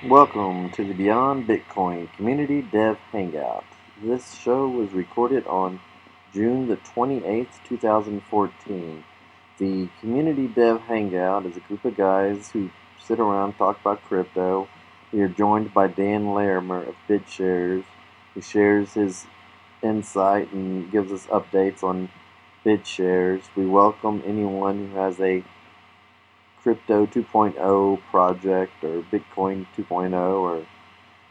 Welcome to the Beyond Bitcoin Community Dev Hangout. This show was recorded on June the 28th, 2014. The Community Dev Hangout is a group of guys who sit around and talk about crypto. We are joined by Dan Larimer of Bitshares, who shares his insight and gives us updates on Bitshares. We welcome anyone who has a Crypto 2.0 project or Bitcoin 2.0 or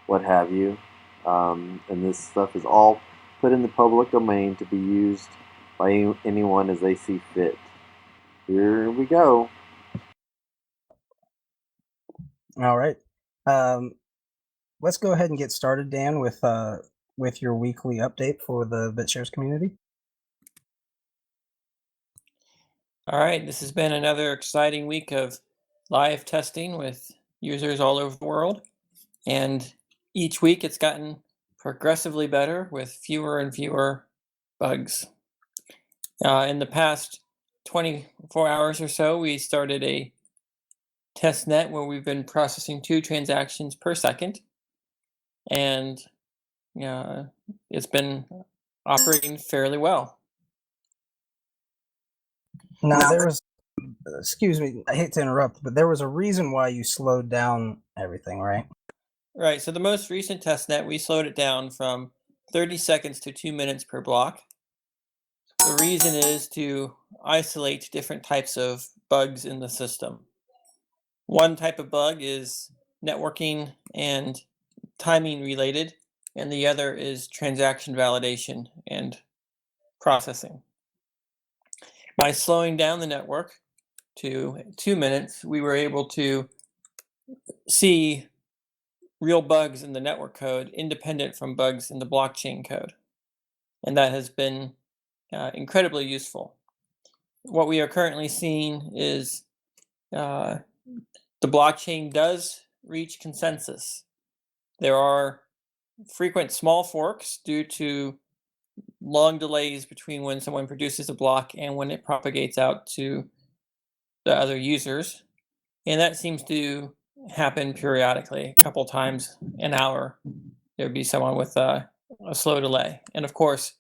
what have you. And this stuff is all put in the public domain to be used by anyone as they see fit. Here we go. All right. Let's go ahead and get started, Dan, with your weekly update for the Bitshares community. All right, this has been another exciting week of live testing with users all over the world. And each week it's gotten progressively better with fewer and fewer bugs. In the past 24 hours or so, we started a test net where we've been processing 2 transactions per second. And it's been operating fairly well. Now, excuse me, I hate to interrupt, but there was a reason why you slowed down everything, right? Right, so the most recent test net, we slowed it down from 30 seconds to 2 minutes per block. The reason is to isolate different types of bugs in the system. One type of bug is networking and timing related, and the other is transaction validation and processing. By slowing down the network to 2 minutes, we were able to see real bugs in the network code independent from bugs in the blockchain code. And that has been incredibly useful. What we are currently seeing is the blockchain does reach consensus. There are frequent small forks due to long delays between when someone produces a block and when it propagates out to the other users. And that seems to happen periodically, a couple times an hour. There would be someone with a slow delay. And of course,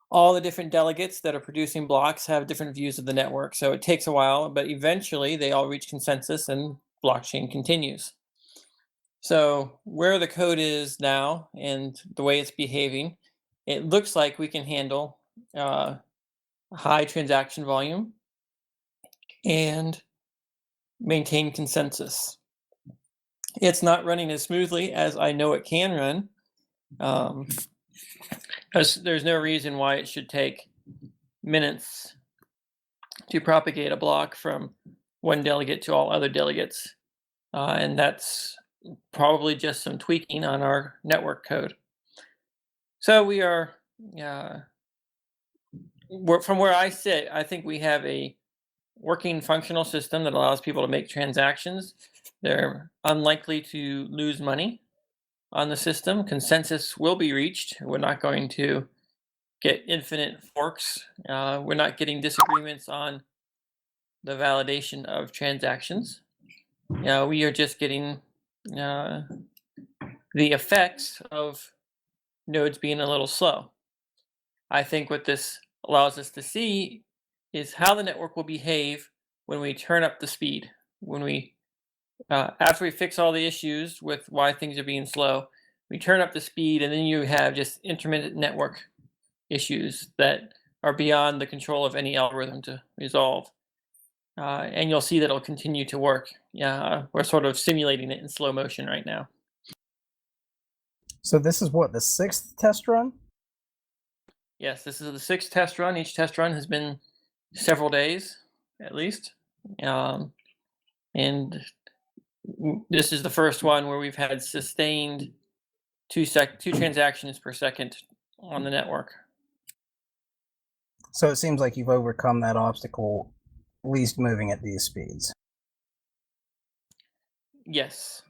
all the different delegates that are producing blocks have different views of the network. So it takes a while, but eventually they all reach consensus and blockchain continues. So where the code is now and the way it's behaving, it looks like we can handle high transaction volume and maintain consensus. It's not running as smoothly as I know it can run. There's no reason why it should take minutes to propagate a block from one delegate to all other delegates. And that's probably just some tweaking on our network code. So we are, from where I sit, I think we have a working functional system that allows people to make transactions. They're unlikely to lose money on the system. Consensus will be reached. We're not going to get infinite forks. We're not getting disagreements on the validation of transactions. We are just getting the effects of nodes being a little slow. I think what this allows us to see is how the network will behave when we turn up the speed. When we, after we fix all the issues with why things are being slow, we turn up the speed, and then you have just intermittent network issues that are beyond the control of any algorithm to resolve. And you'll see that it'll continue to work. We're sort of simulating it in slow motion right now. So this is what, the 6th test run? Yes, this is the 6th test run. Each test run has been several days, at least. And this is the first one where we've had sustained two transactions per second on the network. So it seems like you've overcome that obstacle, at least moving at these speeds. Yes.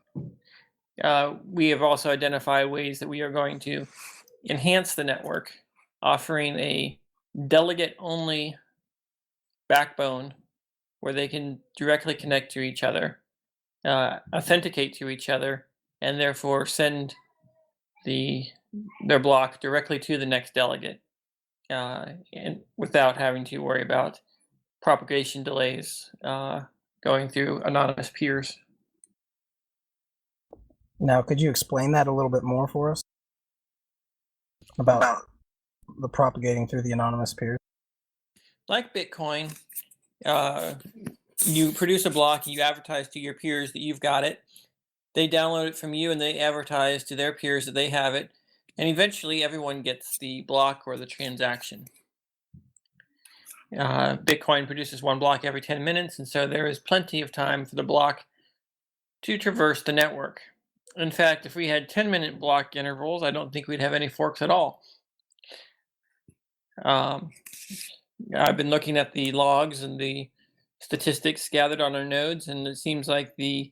We have also identified ways that we are going to enhance the network, offering a delegate-only backbone where they can directly connect to each other. authenticate to each other and therefore send their block directly to the next delegate, and without having to worry about propagation delays going through anonymous peers. Now, could you explain that a little bit more for us about the propagating through the anonymous peers? Like Bitcoin, you produce a block, you advertise to your peers that you've got it. They download it from you and they advertise to their peers that they have it. And eventually everyone gets the block or the transaction. Bitcoin produces one block every 10 minutes, and so there is plenty of time for the block to traverse the network. In fact, if we had 10-minute block intervals, I don't think we'd have any forks at all. I've been looking at the logs and the statistics gathered on our nodes, and it seems like the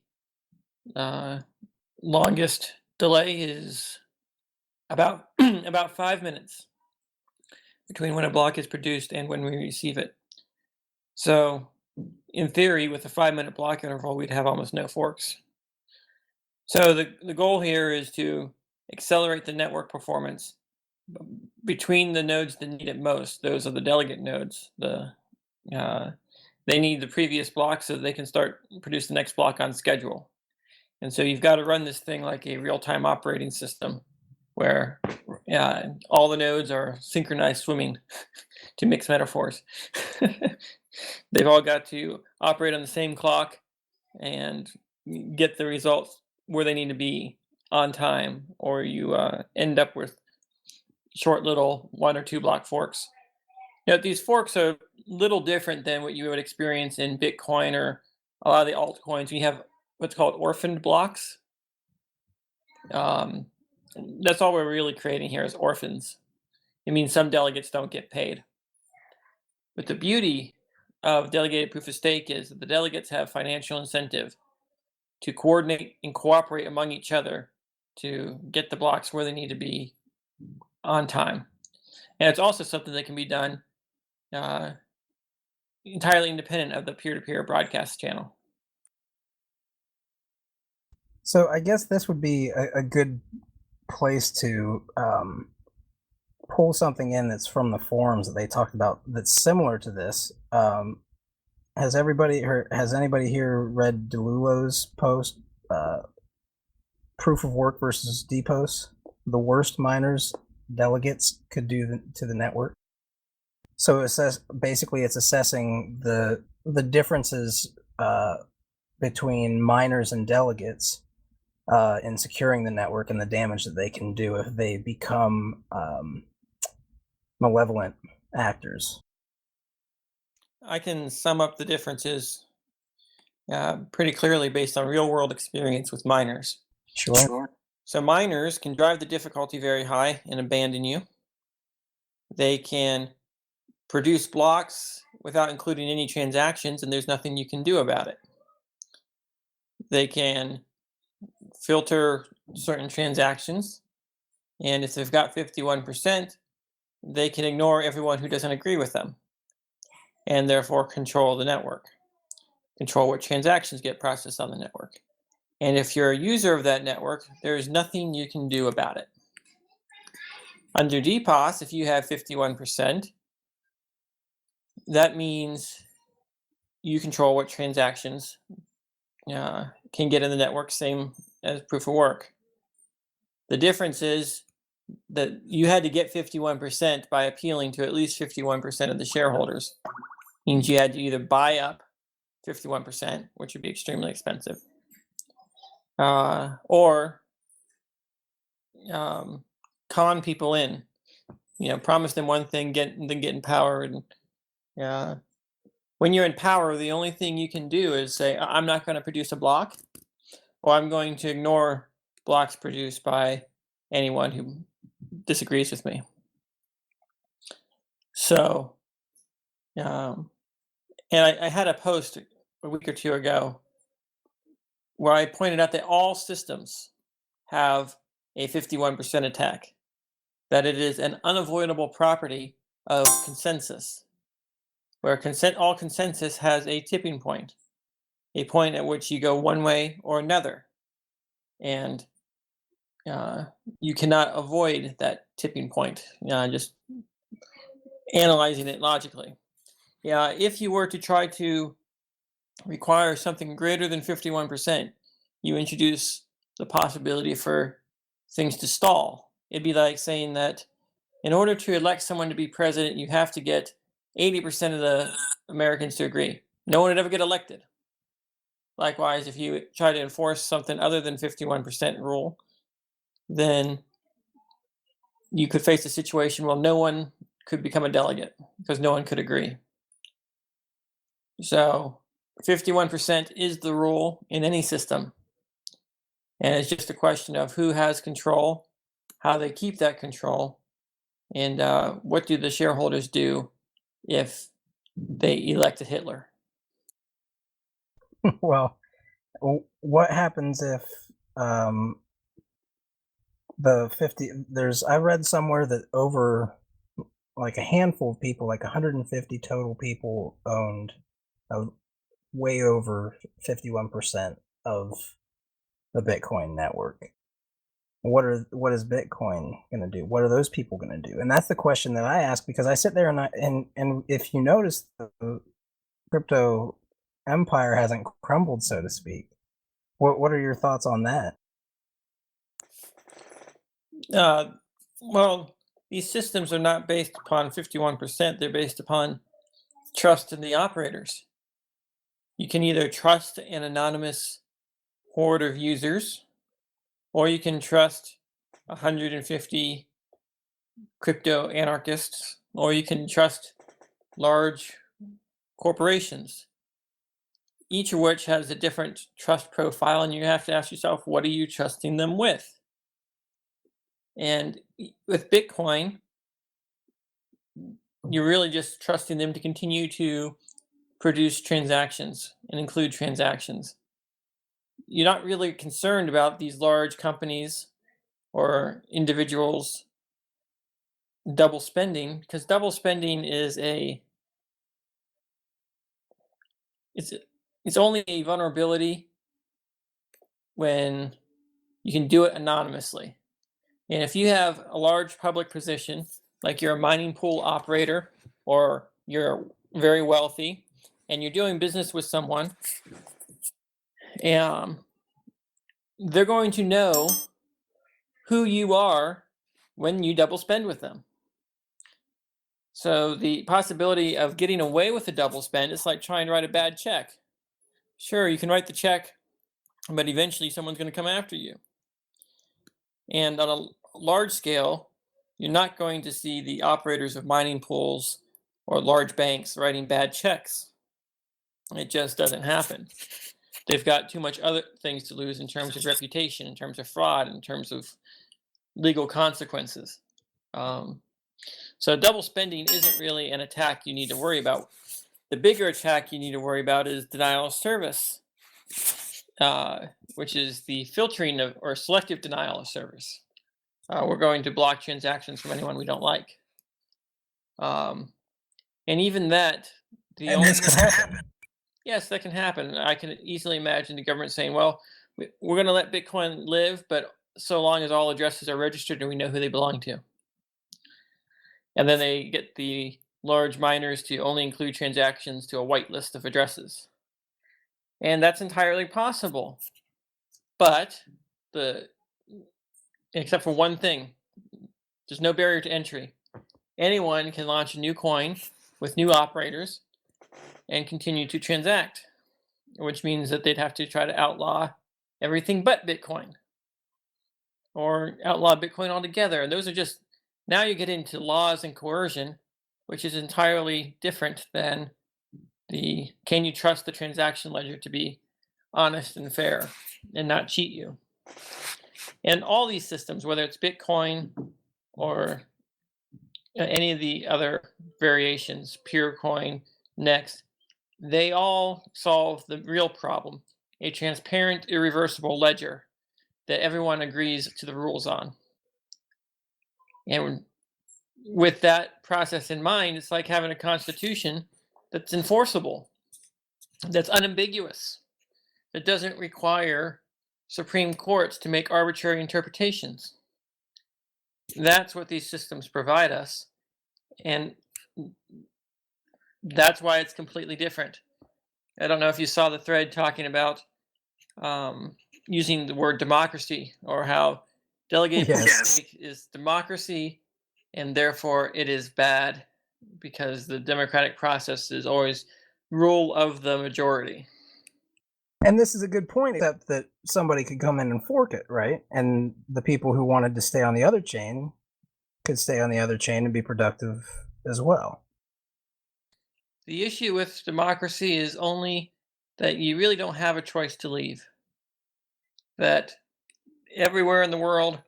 longest delay is about about 5 minutes between when a block is produced and when we receive it. So in theory, with a 5-minute block interval, we'd have almost no forks. So the goal here is to accelerate the network performance between the nodes that need it most. Those are the delegate nodes. They need the previous block so that they can start produce the next block on schedule. And so you've got to run this thing like a real-time operating system where all the nodes are synchronized swimming, to mix metaphors. They've all got to operate on the same clock and get the results where they need to be on time, or you end up with short little 1 or 2 block forks. These forks are a little different than what you would experience in Bitcoin or a lot of the altcoins. You have what's called orphaned blocks. That's all we're really creating here is orphans. It means some delegates don't get paid. But the beauty of delegated proof of stake is that the delegates have financial incentive to coordinate and cooperate among each other to get the blocks where they need to be on time. And it's also something that can be done entirely independent of the peer-to-peer broadcast channel. So I guess this would be a good place to pull something in that's from the forums that they talked about that's similar to this. Has anybody here read DeLulo's post, Proof of Work versus DPOS? The worst miners delegates could do to the network. So it says basically it's assessing the differences between miners and delegates in securing the network and the damage that they can do if they become malevolent actors. I can sum up the differences pretty clearly based on real-world experience with miners. Sure. So miners can drive the difficulty very high and abandon you. They can produce blocks without including any transactions, and there's nothing you can do about it. They can filter certain transactions, and if they've got 51%, they can ignore everyone who doesn't agree with them, and therefore control the network, control what transactions get processed on the network. And if you're a user of that network, there's nothing you can do about it. Under DPOS, if you have 51%, that means you control what transactions can get in the network, same as proof of work. The difference is that you had to get 51% by appealing to at least 51% of the shareholders. Means you had to either buy up 51%, which would be extremely expensive, or con people in. Promise them one thing, then get in power. And when you're in power, the only thing you can do is say, I'm not going to produce a block, or I'm going to ignore blocks produced by anyone who disagrees with me. So, and I had a post a week or two ago where I pointed out that all systems have a 51% attack, that it is an unavoidable property of consensus, where all consensus has a tipping point. a point at which you go one way or another. And you cannot avoid that tipping point, just analyzing it logically. If you were to try to require something greater than 51%, you introduce the possibility for things to stall. It'd be like saying that in order to elect someone to be president, you have to get 80% of the Americans to agree. No one would ever get elected. Likewise, if you try to enforce something other than 51% rule, then you could face a situation where no one could become a delegate because no one could agree. So 51% is the rule in any system. And it's just a question of who has control, how they keep that control, and what do the shareholders do if they elect a Hitler. Well, what happens if the 50, I read somewhere that over like a handful of people, like 150 total people owned way over 51% of the Bitcoin network. What is Bitcoin going to do? What are those people going to do? And that's the question that I ask, because I sit there and if you notice, the crypto empire hasn't crumbled, so to speak. What are your thoughts on that? Well, these systems are not based upon 51%. They're based upon trust in the operators. You can either trust an anonymous horde of users, or you can trust 150 crypto anarchists, or you can trust large corporations, each of which has a different trust profile, and you have to ask yourself, what are you trusting them with? And with Bitcoin, you're really just trusting them to continue to produce transactions and include transactions. You're not really concerned about these large companies or individuals double spending, because double spending is it's only a vulnerability when you can do it anonymously. And if you have a large public position, like you're a mining pool operator or you're very wealthy and you're doing business with someone, they're going to know who you are when you double spend with them. So the possibility of getting away with a double spend is like trying to write a bad check. Sure, you can write the check, but eventually someone's going to come after you. And on a large scale, you're not going to see the operators of mining pools or large banks writing bad checks. It just doesn't happen. They've got too much other things to lose in terms of reputation, in terms of fraud, in terms of legal consequences. So double spending isn't really an attack you need to worry about. The bigger attack you need to worry about is denial of service, which is the filtering of or selective denial of service. We're going to block transactions from anyone we don't like. And even that, this can happen. Yes, that can happen. I can easily imagine the government saying, well, we're going to let Bitcoin live, but so long as all addresses are registered and we know who they belong to. And then they get the large miners to only include transactions to a white list of addresses. And that's entirely possible. But except for one thing, there's no barrier to entry. Anyone can launch a new coin with new operators and continue to transact, which means that they'd have to try to outlaw everything but Bitcoin or outlaw Bitcoin altogether. And those are just, now you get into laws and coercion, which is entirely different than can you trust the transaction ledger to be honest and fair and not cheat you? And all these systems, whether it's Bitcoin or any of the other variations, Purecoin, Next, they all solve the real problem, a transparent, irreversible ledger that everyone agrees to the rules on. And with that process in mind, it's like having a constitution that's enforceable, that's unambiguous. that doesn't require Supreme Courts to make arbitrary interpretations. That's what these systems provide us, and that's why it's completely different. I don't know if you saw the thread talking about using the word democracy, or how delegate Yes. is democracy, and therefore it is bad because the democratic process is always rule of the majority. And this is a good point, except that somebody could come in and fork it, right? And the people who wanted to stay on the other chain could stay on the other chain and be productive as well. The issue with democracy is only that you really don't have a choice to leave. That everywhere in the world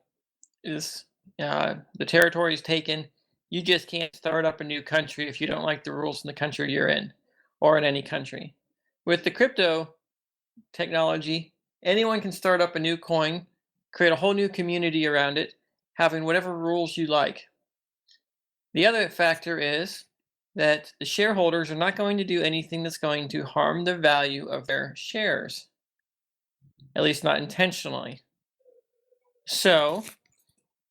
is the territory is taken. You just can't start up a new country if you don't like the rules in the country you're in, or in any country. With the crypto technology, anyone can start up a new coin, create a whole new community around it, having whatever rules you like. The other factor is that the shareholders are not going to do anything that's going to harm the value of their shares, at least not intentionally. So,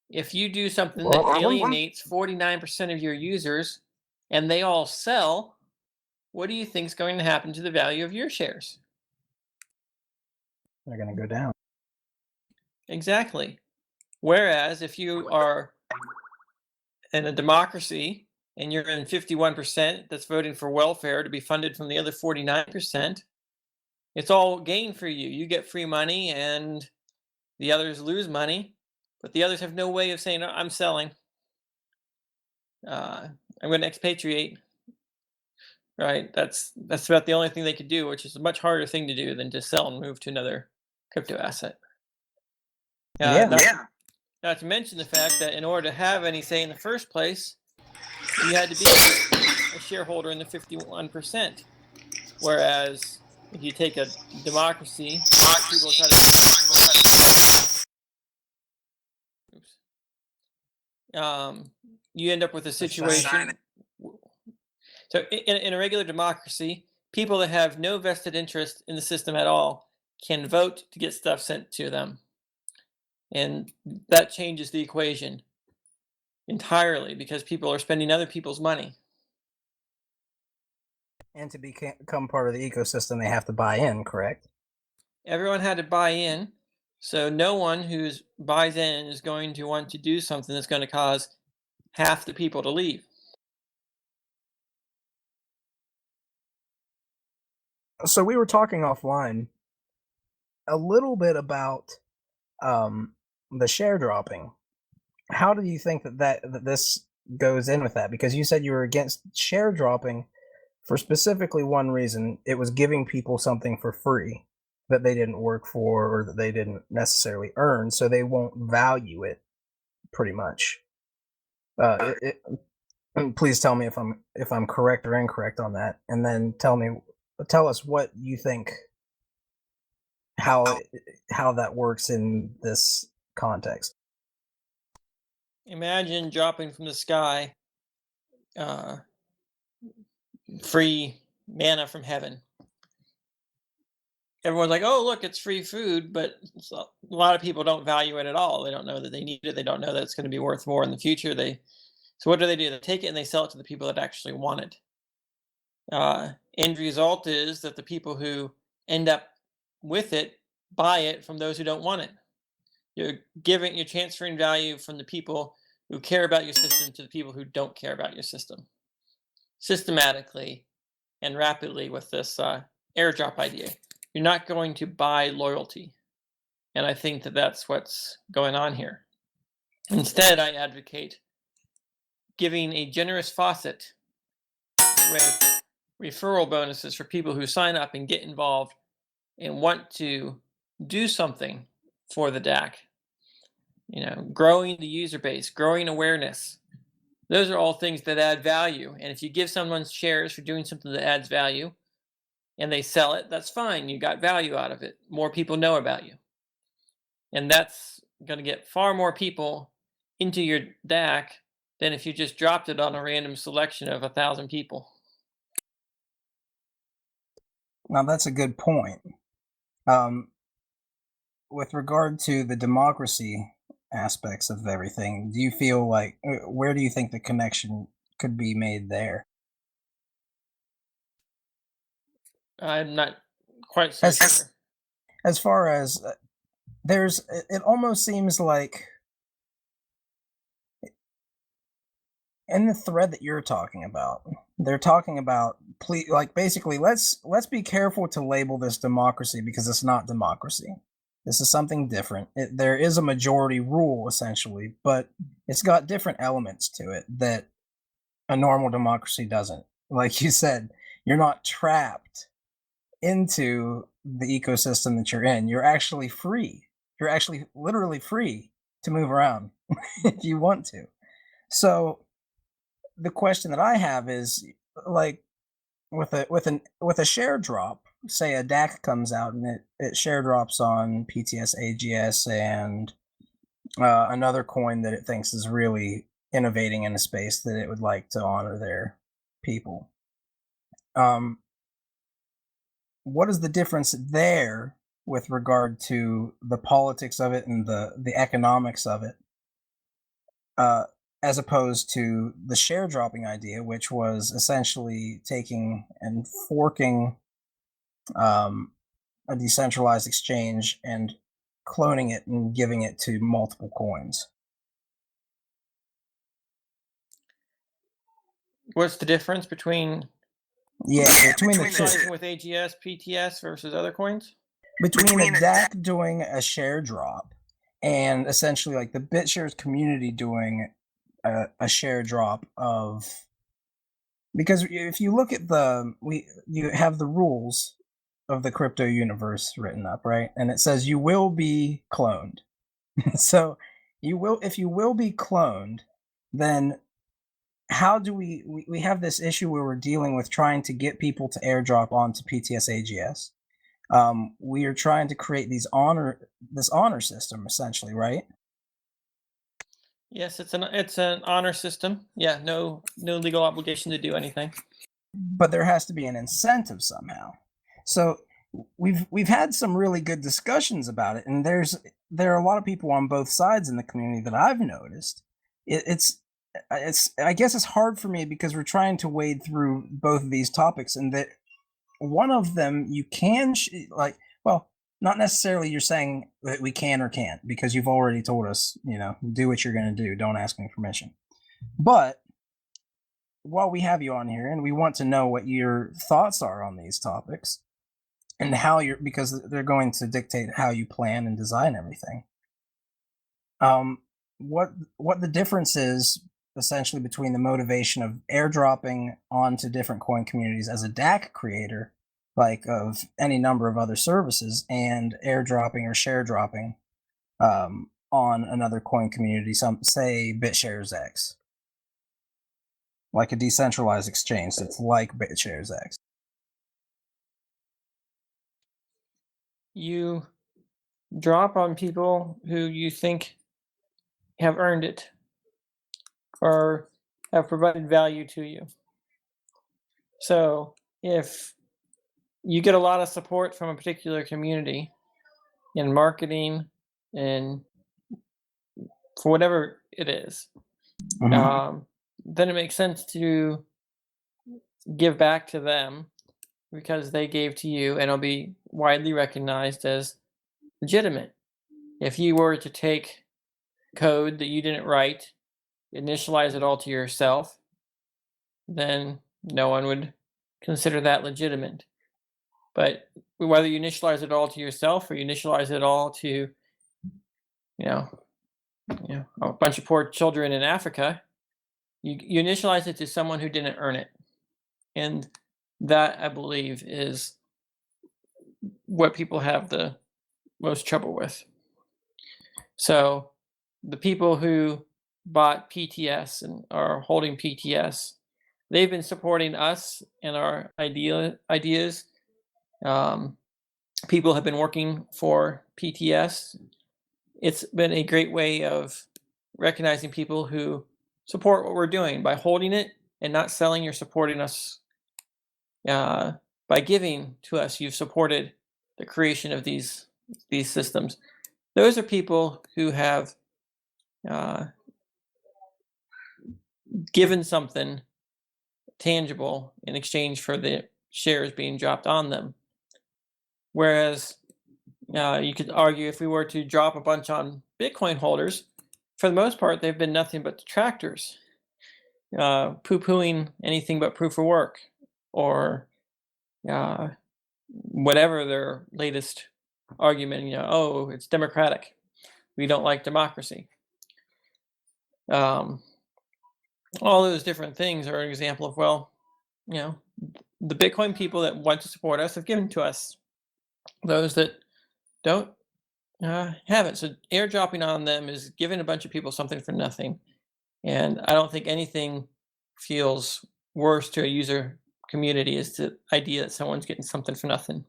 if you do something that alienates 49% of your users and they all sell, what do you think is going to happen to the value of your shares? They're going to go down. Exactly. Whereas if you are in a democracy and you're in 51% that's voting for welfare to be funded from the other 49%, it's all gain for you. You get free money and the others lose money, but the others have no way of saying, I'm selling. I'm going to expatriate. Right? That's about the only thing they could do, which is a much harder thing to do than to sell and move to another crypto asset. Not to mention the fact that in order to have any say in the first place, you had to be a shareholder in the 51%. Whereas if you take a democracy, people try to you end up with a situation. So in a regular democracy, people that have no vested interest in the system at all can vote to get stuff sent to them. And that changes the equation entirely because people are spending other people's money. And to become part of the ecosystem, they have to buy in, correct? Everyone had to buy in. So no one who buys in is going to want to do something that's going to cause half the people to leave. So we were talking offline a little bit about the share dropping. How do you think that this goes in with that? Because you said you were against share dropping for specifically one reason. It was giving people something for free that they didn't work for or that they didn't necessarily earn, so they won't value it, pretty much. Please tell me if I'm correct or incorrect on that, and then tell us what you think, how that works in this context. Imagine dropping from the sky free manna from heaven. Everyone's like, oh, look, it's free food, but a lot of people don't value it at all. They don't know that they need it. They don't know that it's going to be worth more in the future. So what do? They take it and they sell it to the people that actually want it. End result is that the people who end up with it buy it from those who don't want it. You're transferring value from the people who care about your system to the people who don't care about your system, systematically and rapidly with this airdrop idea. You're not going to buy loyalty. And I think that that's what's going on here. Instead, I advocate giving a generous faucet with referral bonuses for people who sign up and get involved and want to do something for the DAC. Growing the user base, growing awareness. Those are all things that add value. And if you give someone shares for doing something that adds value and they sell it, that's fine. You got value out of it. More people know about you. And that's going to get far more people into your DAC than if you just dropped it on a random selection of 1,000 people. Now, that's a good point. With regard to the democracy aspects of everything, do you feel like where do you think the connection could be made there? I'm not quite so As sure. as far as it almost seems like in the thread that you're talking about, they're talking about like basically let's be careful to label this democracy because it's not democracy. This is something different. There is a majority rule essentially, but it's got different elements to it that a normal democracy doesn't. Like you said, you're not trapped into the ecosystem that you're in. You're actually free. You're actually literally free to move around if you want to. So the question that I have is like with a share drop, say a DAC comes out and it share drops on PTS AGS and another coin that it thinks is really innovating in a space that it would like to honor their people. What is the difference there with regard to the politics of it and the economics of it, uh, as opposed to the share dropping idea, which was essentially taking and forking um, a decentralized exchange and cloning it and giving it to multiple coins? What's the difference between Yeah, between the two. decentralizing with AGS, PTS versus other coins? Between a DAC doing a share drop and essentially like the Bitshares community doing a share drop of, because if you look at you have the rules of the crypto universe written up, right? And it says you will be cloned. So if you will be cloned, then how do we have this issue where we're dealing with trying to get people to airdrop onto PTS AGS? We are trying to create this honor system essentially, right? Yes, it's an honor system. Yeah, no legal obligation to do anything. But there has to be an incentive somehow. So we've had some really good discussions about it, and there are a lot of people on both sides in the community that I've noticed. It's I guess it's hard for me because we're trying to wade through both of these topics, and that one of them you can like, well, not necessarily you're saying that we can or can't because you've already told us, do what you're going to do, don't ask me permission. But while we have you on here and we want to know what your thoughts are on these topics and how because they're going to dictate how you plan and design everything. What the difference is essentially between the motivation of airdropping onto different coin communities as a DAC creator, like of any number of other services, and airdropping or share dropping on another coin community, some say Bitshares X, like a decentralized exchange that's like Bitshares X. You drop on people who you think have earned it or have provided value to you. So if you get a lot of support from a particular community in marketing and for whatever it is, then it makes sense to give back to them because they gave to you, and it'll be widely recognized as legitimate. If you were to take code that you didn't write, initialize it all to yourself, then no one would consider that legitimate. But whether you initialize it all to yourself or you initialize it all to, a bunch of poor children in Africa, you initialize it to someone who didn't earn it. And that, I believe, is what people have the most trouble with. So the people who bought PTS and are holding PTS, they've been supporting us and our ideas. People have been working for PTS. It's been a great way of recognizing people who support what we're doing by holding it and not selling. You're supporting us. By giving to us, you've supported the creation of these systems. Those are people who have given something tangible in exchange for the shares being dropped on them. Whereas you could argue if we were to drop a bunch on Bitcoin holders, for the most part, they've been nothing but detractors, poo-pooing anything but proof of work, or whatever their latest argument, oh, it's democratic. We don't like democracy. All those different things are an example of, well, the Bitcoin people that want to support us have given to us. Those that don't haven't. So airdropping on them is giving a bunch of people something for nothing. And I don't think anything feels worse to a user community is the idea that someone's getting something for nothing.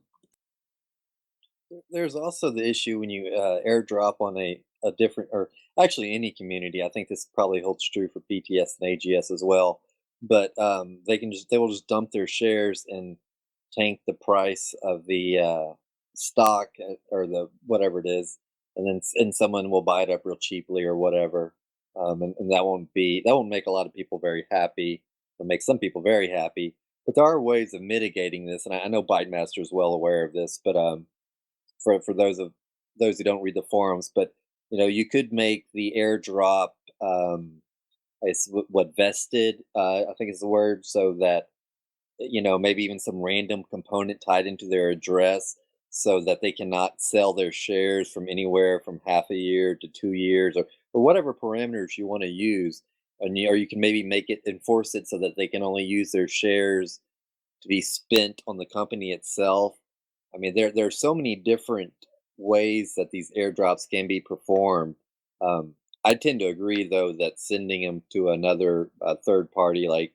There's also the issue when you airdrop on a different, or actually any community. I think this probably holds true for PTS and AGS as well. But they will just dump their shares and tank the price of the stock or the whatever it is, and someone will buy it up real cheaply or whatever. And that won't make a lot of people very happy. It'll make some people very happy. But there are ways of mitigating this, and I know Bytemaster is well aware of this. But for those who don't read the forums, but you could make the airdrop vested, I think is the word, so that maybe even some random component tied into their address, so that they cannot sell their shares from anywhere from half a year to 2 years, or whatever parameters you want to use, or you can maybe enforce it so that they can only use their shares to be spent on the company itself. I mean, there are so many different ways that these airdrops can be performed. I tend to agree, though, that sending them to another third party like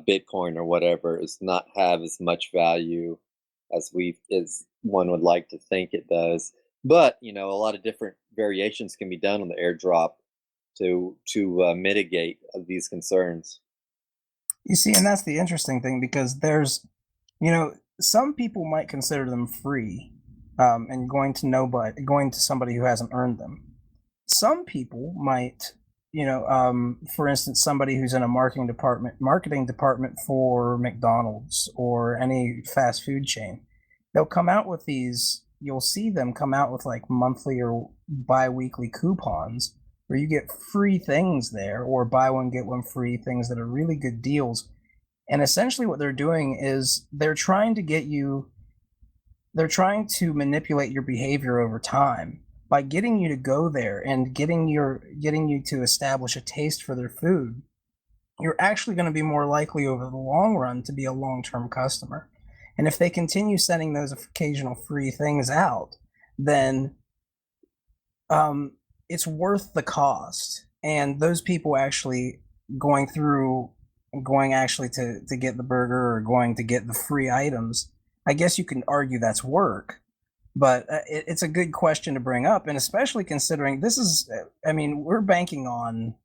Bitcoin or whatever does not have as much value as one would like to think it does. But a lot of different variations can be done on the airdrop to mitigate these concerns. You see, and that's the interesting thing, because there's, some people might consider them free, and going to somebody who hasn't earned them. Some people might, for instance, somebody who's in a marketing department for McDonald's or any fast food chain, they'll come out with these. You'll see them come out with like monthly or bi-weekly coupons where you get free things there, or buy one get one free things that are really good deals. And essentially what they're doing is they're trying to manipulate your behavior over time by getting you to go there and getting you to establish a taste for their food. You're actually going to be more likely over the long run to be a long-term customer. And if they continue sending those occasional free things out, then it's worth the cost. And those people actually going to get the burger or going to get the free items, I guess you can argue that's work. But it's a good question to bring up, and especially considering we're banking on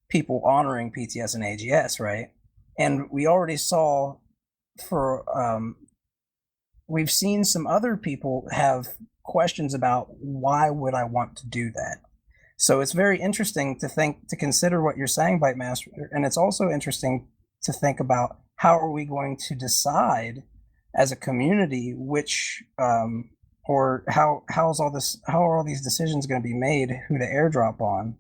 people honoring PTS and AGS, right? And we already saw we've seen some other people have questions about why would I want to do that. So it's very interesting to consider what you're saying, Bytemaster, and it's also interesting to think about how are we going to decide as a community which or how are all these decisions going to be made, who to airdrop on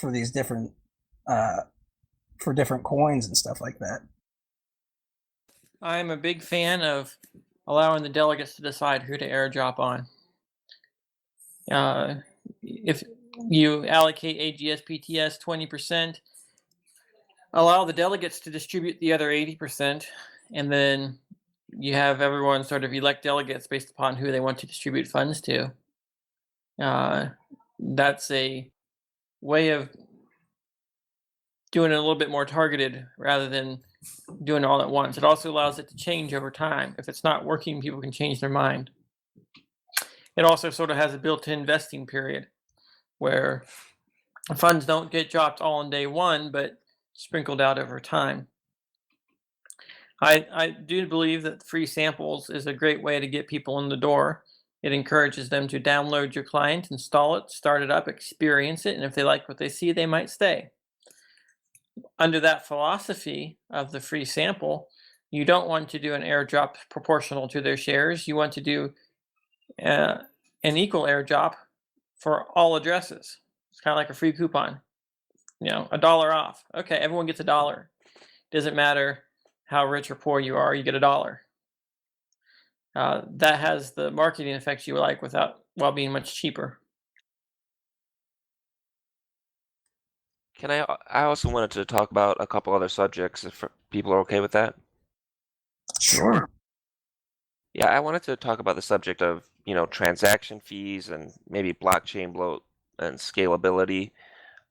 for these different coins and stuff like that. I'm a big fan of allowing the delegates to decide who to airdrop on. If you allocate AGS PTS 20%, allow the delegates to distribute the other 80%, and then you have everyone sort of elect delegates based upon who they want to distribute funds to. That's a way of doing it a little bit more targeted rather than doing it all at once. It also allows it to change over time. If it's not working, people can change their mind. It also sort of has a built-in vesting period where funds don't get dropped all on day one, but sprinkled out over time. I do believe that free samples is a great way to get people in the door. It encourages them to download your client, install it, start it up, experience it, and if they like what they see, they might stay. Under that philosophy of the free sample, you don't want to do an airdrop proportional to their shares. You want to do an equal airdrop for all addresses. It's kind of like a free coupon, $1 off. Okay, everyone gets $1. Doesn't matter how rich or poor you are, you get $1. That has the marketing effects you like while being much cheaper. I also wanted to talk about a couple other subjects if people are okay with that. Sure. Yeah, I wanted to talk about the subject of, transaction fees and maybe blockchain bloat and scalability.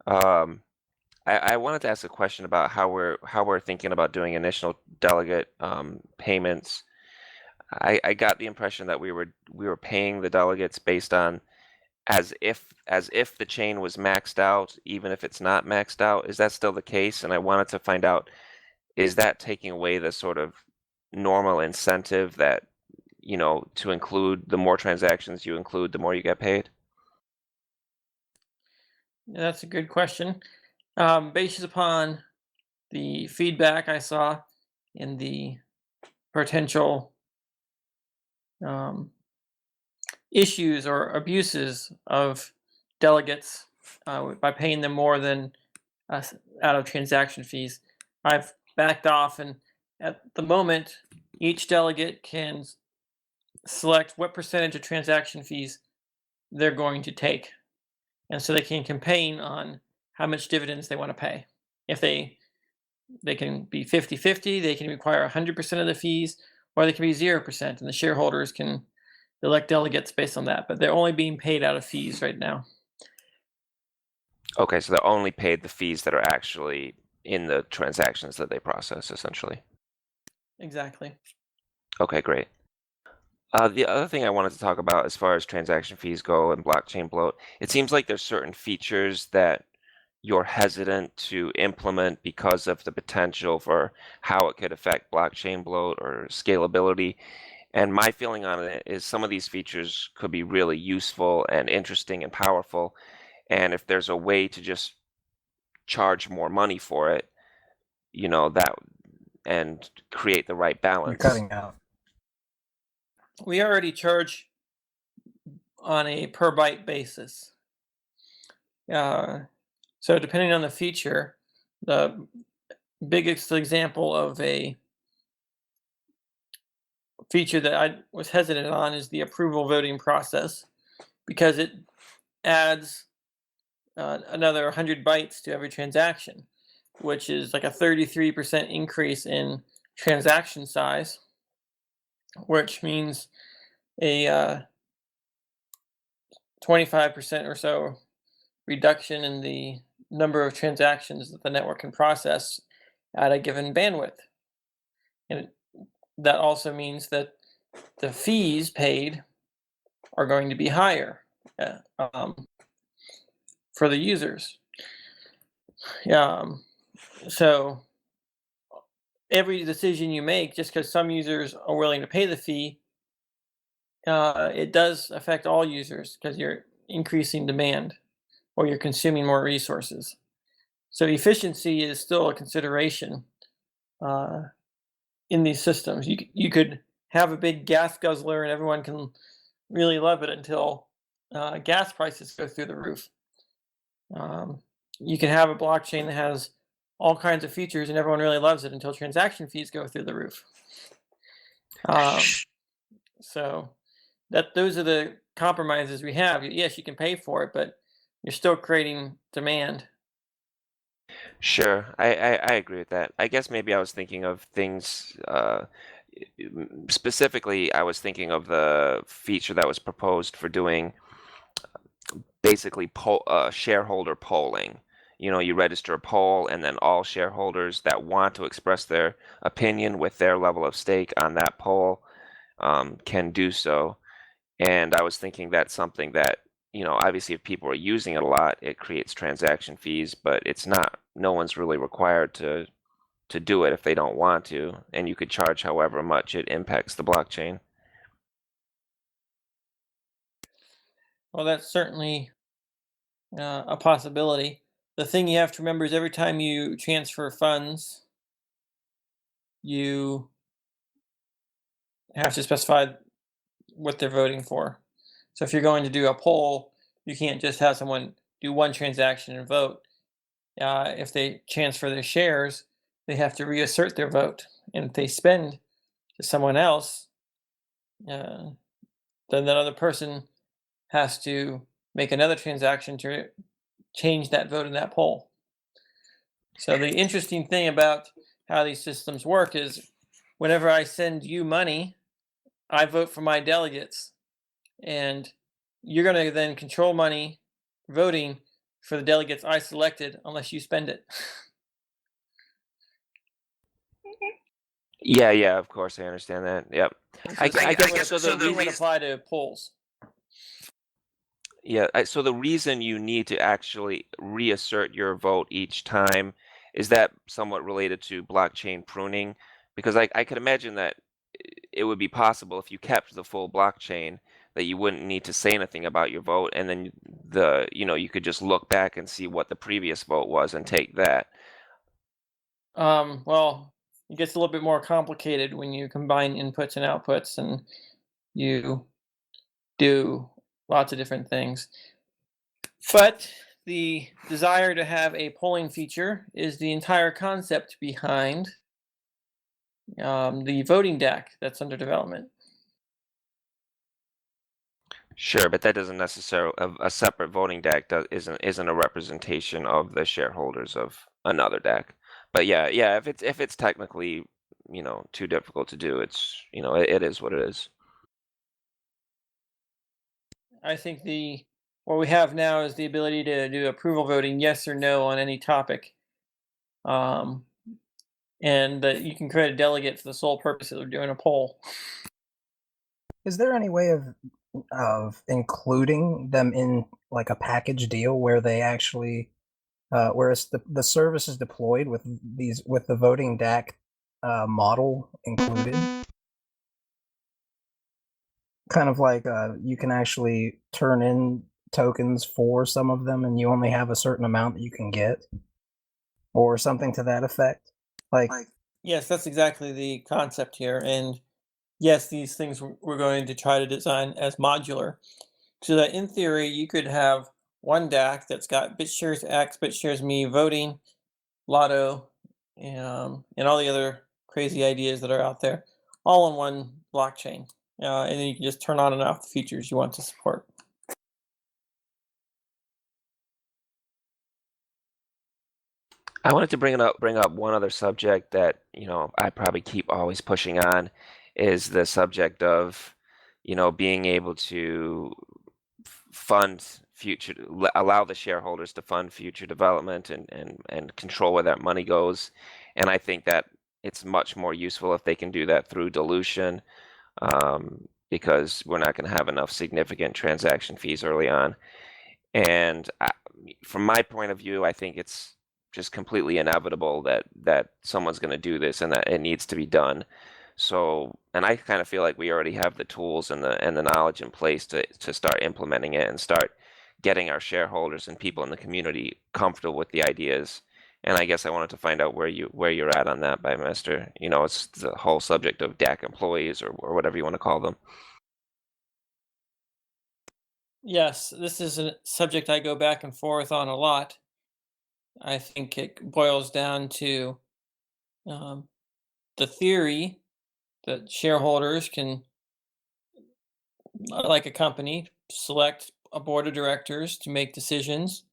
I wanted to ask a question about how we're thinking about doing initial delegate payments. I got the impression that we were paying the delegates based on as if the chain was maxed out, even if it's not maxed out. Is that still the case? And I wanted to find out, is that taking away the sort of normal incentive that, to include the more transactions you include, the more you get paid? That's a good question. Based upon the feedback I saw in the potential issues or abuses of delegates by paying them more than out of transaction fees, I've backed off, and at the moment, each delegate can select what percentage of transaction fees they're going to take. And so they can campaign on how much dividends they want to pay. If they can be 50-50, they can require 100% of the fees, or they can be 0%, and the shareholders can elect delegates based on that. But they're only being paid out of fees right now. Okay, so they're only paid the fees that are actually in the transactions that they process, essentially. Exactly. Okay, great. The other thing I wanted to talk about as far as transaction fees go and blockchain bloat, it seems like there's certain features that you're hesitant to implement because of the potential for how it could affect blockchain bloat or scalability. And my feeling on it is some of these features could be really useful and interesting and powerful. And if there's a way to just charge more money for it, that and create the right You're balance. cutting out. We already charge on a per byte basis. So depending on the feature, the biggest example of a feature that I was hesitant on is the approval voting process, because it adds another 100 bytes to every transaction, which is like a 33% increase in transaction size, which means a 25% or so reduction in the number of transactions that the network can process at a given bandwidth. And that also means that the fees paid are going to be higher for the users. So every decision you make, just because some users are willing to pay the fee, it does affect all users because you're increasing demand or you're consuming more resources. So efficiency is still a consideration in these systems. You could have a big gas guzzler and everyone can really love it until gas prices go through the roof. You can have a blockchain that has all kinds of features and everyone really loves it until transaction fees go through the roof. So those are the compromises we have. Yes, you can pay for it, but you're still creating demand. Sure, I agree with that. I guess maybe I was thinking of things, specifically, I was thinking of the feature that was proposed for doing basically shareholder polling. You register a poll, and then all shareholders that want to express their opinion with their level of stake on that poll can do so. And I was thinking that's something that, obviously if people are using it a lot, it creates transaction fees, but it's not, no one's really required to do it if they don't want to, and you could charge however much it impacts the blockchain. Well, that's certainly a possibility. The thing you have to remember is every time you transfer funds, you have to specify what they're voting for. So if you're going to do a poll, you can't just have someone do one transaction and vote. If they transfer their shares, they have to reassert their vote. And if they spend to someone else, then that other person has to make another transaction to change that vote in that poll. So the interesting thing about how these systems work is whenever I send you money, I vote for my delegates, and you're going to then control money voting for the delegates I selected unless you spend it. Yeah, of course, I understand that. Yep. I guess so. The reason apply to polls. Yeah, so the reason you need to actually reassert your vote each time, is that somewhat related to blockchain pruning? Because I could imagine that it would be possible if you kept the full blockchain that you wouldn't need to say anything about your vote, and then you could just look back and see what the previous vote was and take that. Well, it gets a little bit more complicated when you combine inputs and outputs, and you do lots of different things. But the desire to have a polling feature is the entire concept behind the voting DAC that's under development. Sure, but that doesn't necessarily, a separate voting DAC isn't a representation of the shareholders of another DAC. But yeah, if it's technically too difficult to do, it's it is what it is. I think what we have now is the ability to do approval voting, yes or no, on any topic, and that you can create a delegate for the sole purpose of doing a poll. Is there any way of including them in like a package deal where they actually, whereas the service is deployed with the voting DAC model included? Kind of like you can actually turn in tokens for some of them, and you only have a certain amount that you can get, or something to that effect. Yes, that's exactly the concept here, and yes, these things we're going to try to design as modular, so that in theory you could have one DAC that's got Bitshares X, Bitshares Me, voting, lotto, and all the other crazy ideas that are out there, all on one blockchain. And then you can just turn on and off the features you want to support. I wanted to bring up one other subject that I probably keep always pushing on, is the subject of being able to allow the shareholders to fund future development and control where that money goes. And I think that it's much more useful if they can do that through dilution, because we're not going to have enough significant transaction fees early on. And from my point of view, I think it's just completely inevitable that someone's going to do this and that it needs to be done. So, and I kind of feel like we already have the tools and the knowledge in place to start implementing it and start getting our shareholders and people in the community comfortable with the ideas. And I guess I wanted to find out where you're at on that, Bytemaster. It's the whole subject of DAC employees or whatever you want to call them. Yes, this is a subject I go back and forth on a lot. I think it boils down to the theory that shareholders can, like a company, select a board of directors to make decisions,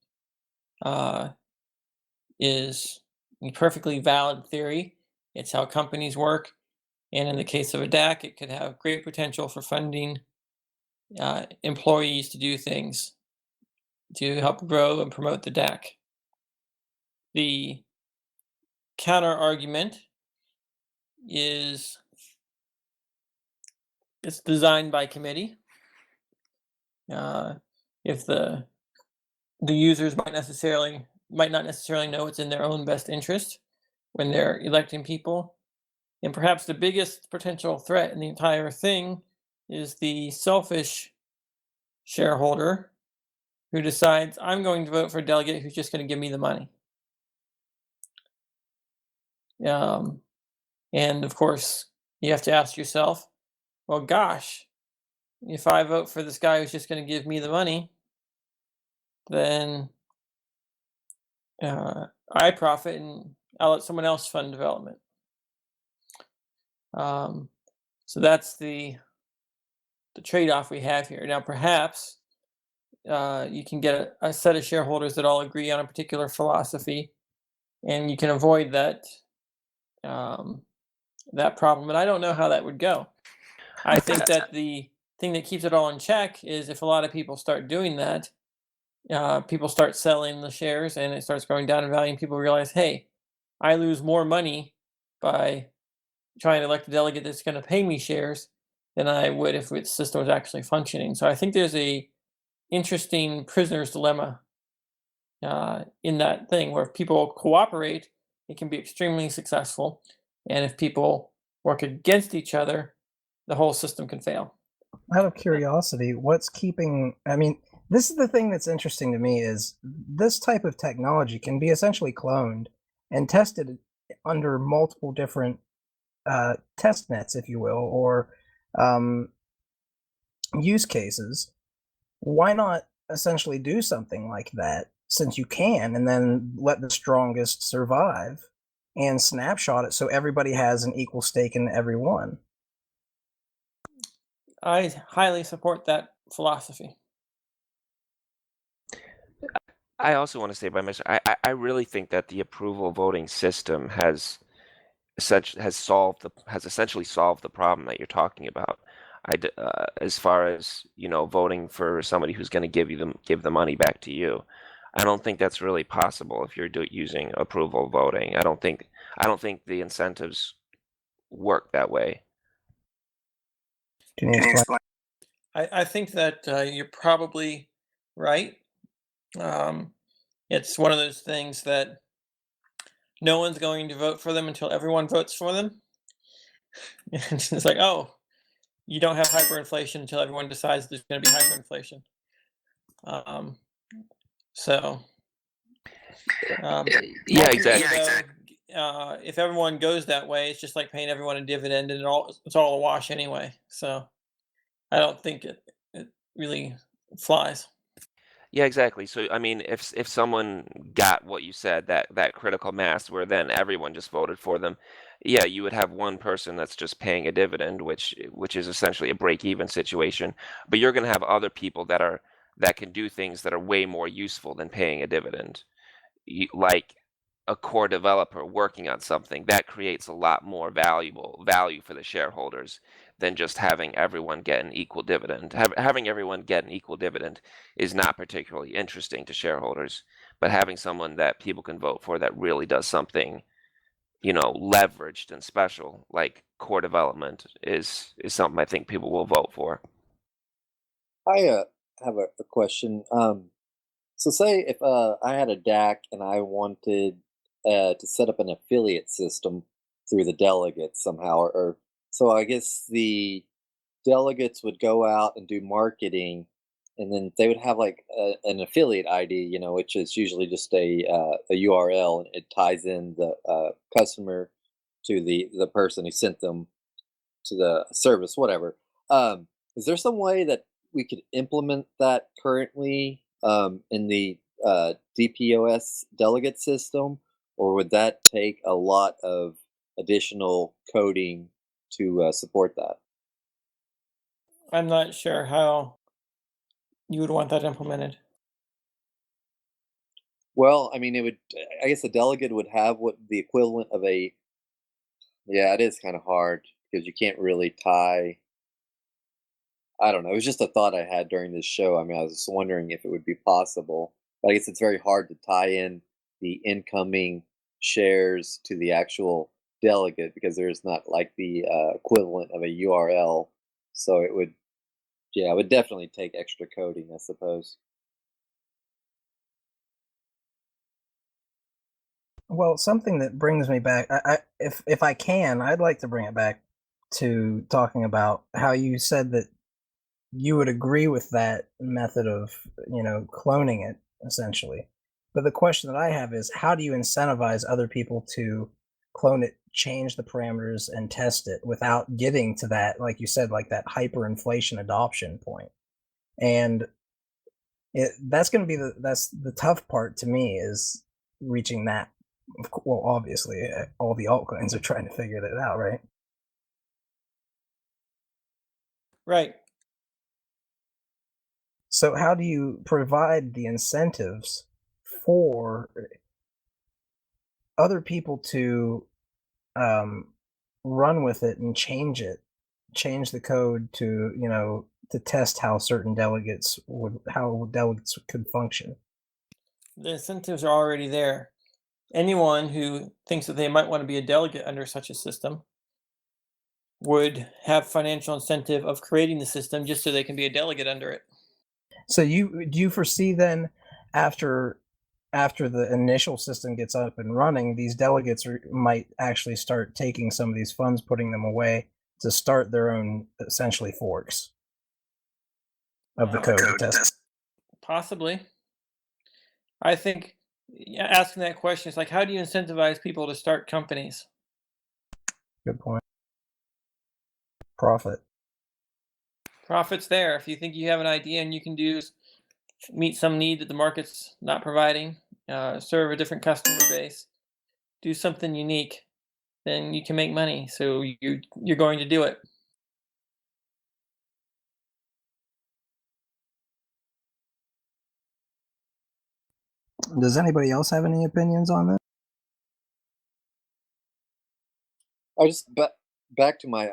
is a perfectly valid theory. It's how companies work. And in the case of a DAC, it could have great potential for funding employees to do things to help grow and promote the DAC. The counter argument is it's designed by committee. If the users might not necessarily know it's in their own best interest, when they're electing people. And perhaps the biggest potential threat in the entire thing is the selfish shareholder who decides, I'm going to vote for a delegate who's just going to give me the money. And of course, you have to ask yourself, well, gosh, if I vote for this guy who's just going to give me the money, then I profit and I'll let someone else fund development. So that's the trade-off we have here. Now, perhaps you can get a set of shareholders that all agree on a particular philosophy, and you can avoid that that problem. But I don't know how that would go. I think that the thing that keeps it all in check is if a lot of people start doing that, people start selling the shares and it starts going down in value, and people realize, hey, I lose more money by trying to elect a delegate that's going to pay me shares than I would if the system was actually functioning. So I think there's a interesting prisoner's dilemma in that thing where if people cooperate, it can be extremely successful. And if people work against each other, the whole system can fail. Out of curiosity, what's keeping, I mean, this is the thing that's interesting to me is this type of technology can be essentially cloned and tested under multiple different test nets, if you will, or use cases. Why not essentially do something like that since you can, and then let the strongest survive and snapshot it so everybody has an equal stake in every one? I highly support that philosophy. I also want to say, I really think that the approval voting system has essentially solved the problem that you're talking about. As far as voting for somebody who's going to give the money back to you, I don't think that's really possible if you're using approval voting. I don't think the incentives work that way. Can you explain? I think that you're probably right. It's one of those things that no one's going to vote for them until everyone votes for them. It's like, oh, you don't have hyperinflation until everyone decides there's going to be hyperinflation. Yeah, exactly. If everyone goes that way, it's just like paying everyone a dividend, and it's all a wash anyway. So I don't think it really flies. Yeah, exactly. So, I mean, if someone got what you said, that critical mass where then everyone just voted for them, yeah, you would have one person that's just paying a dividend, which is essentially a break-even situation. But you're going to have other people that can do things that are way more useful than paying a dividend. Like a core developer working on something that creates a lot more value for the shareholders than just having everyone get an equal dividend. Having everyone get an equal dividend is not particularly interesting to shareholders, but having someone that people can vote for that really does something, leveraged and special, like core development, is something I think people will vote for. I have a question. So say if I had a DAC and I wanted to set up an affiliate system through the delegates somehow, or so I guess the delegates would go out and do marketing, and then they would have like an affiliate ID, which is usually just a URL, and it ties in the customer to the person who sent them to the service, whatever. Is there some way that we could implement that currently in the DPOS delegate system, or would that take a lot of additional coding to support that? I'm not sure how you would want that implemented. Well, I mean, it would. I guess a delegate would have what the equivalent of a. Yeah, it is kind of hard because you can't really tie. I don't know. It was just a thought I had during this show. I mean, I was just wondering if it would be possible. But I guess it's very hard to tie in the incoming shares to the actual delegate because there's not like the equivalent of a URL. So it would, yeah, it would definitely take extra coding, I suppose. Well, something that brings me back, if I can, I'd like to bring it back to talking about how you said that you would agree with that method of, cloning it essentially. But the question that I have is, how do you incentivize other people to clone it, change the parameters, and test it without getting to that, like you said, like that hyperinflation adoption point? And that's going to be that's the tough part to me, is reaching that. Well, obviously, all the altcoins are trying to figure that out, right? Right. So how do you provide the incentives for other people to run with it and change the code to test how delegates could function? The incentives are already there. Anyone who thinks that they might want to be a delegate under such a system would have financial incentive of creating the system just so they can be a delegate under it. So do you foresee then, after the initial system gets up and running, these delegates might actually start taking some of these funds, putting them away to start their own essentially forks of the code to test? Possibly. I think asking that question is like, how do you incentivize people to start companies? Good point. Profit's there. If you think you have an idea and you can meet some need that the market's not providing, serve a different customer base, do something unique, then you can make money. So you're going to do it. Does anybody else have any opinions on this? I just back to my